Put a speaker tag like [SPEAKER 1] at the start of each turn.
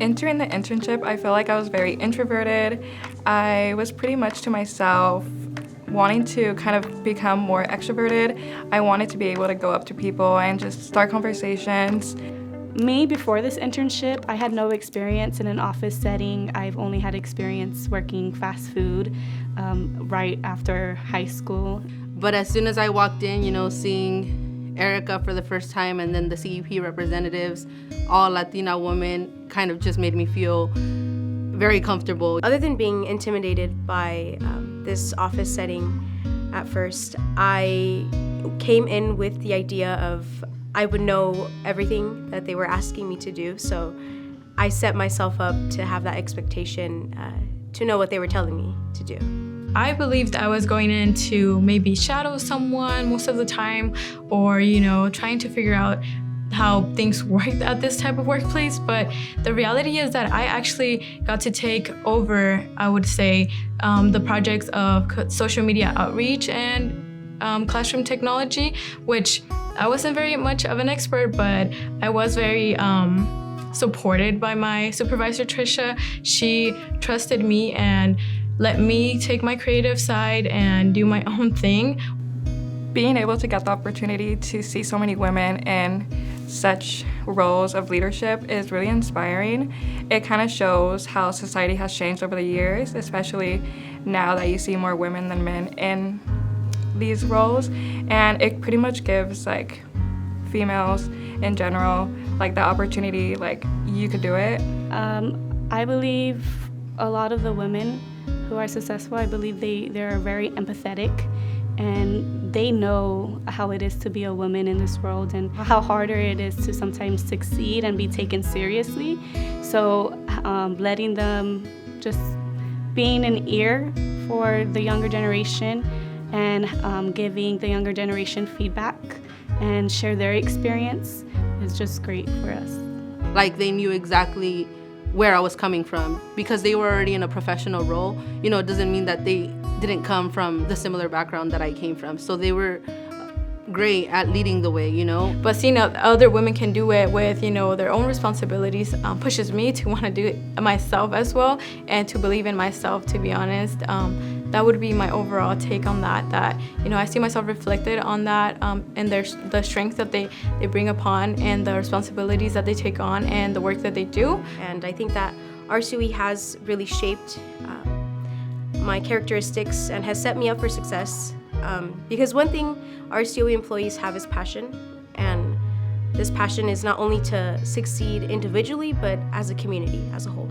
[SPEAKER 1] Entering the internship, I feel like I was very introverted. I was pretty much to myself, wanting to kind of become more extroverted. I wanted to be able to go up to people and just start conversations.
[SPEAKER 2] Me, before this internship, I had no experience in an office setting. I've only had experience working fast food right after high school.
[SPEAKER 3] But as soon as I walked in, seeing Erica for the first time and then the CEP representatives, all Latina women, kind of just made me feel very comfortable.
[SPEAKER 4] Other than being intimidated by this office setting at first, I came in with the idea of I would know everything that they were asking me to do, so I set myself up to have that expectation to know what they were telling me to do.
[SPEAKER 5] I believed I was going in to maybe shadow someone most of the time, or trying to figure out how things worked at this type of workplace, but the reality is that I actually got to take over, I would say, the projects of social media outreach and classroom technology, which I wasn't very much of an expert, but I was very supported by my supervisor, Trisha. She trusted me and let me take my creative side and do my own thing.
[SPEAKER 1] Being able to get the opportunity to see so many women in such roles of leadership is really inspiring. It kind of shows how society has changed over the years, especially now that you see more women than men in these roles, and it pretty much gives females in general the opportunity, you could do it.
[SPEAKER 2] I believe a lot of the women who are successful, I believe they're very empathetic, and they know how it is to be a woman in this world and how harder it is to sometimes succeed and be taken seriously. So letting them, just being an ear for the younger generation and giving the younger generation feedback and share their experience is just great for us.
[SPEAKER 3] They knew exactly where I was coming from because they were already in a professional role. It doesn't mean that they didn't come from the similar background that I came from. So they were great at leading the way,
[SPEAKER 5] But seeing other women can do it with, their own responsibilities pushes me to want to do it myself as well and to believe in myself, to be honest. That would be my overall take on that I see myself reflected on that and the strength that they bring upon and the responsibilities that they take on and the work that they do.
[SPEAKER 4] And I think that RCOE has really shaped my characteristics and has set me up for success. Because one thing RCOE employees have is passion, and this passion is not only to succeed individually, but as a community as a whole.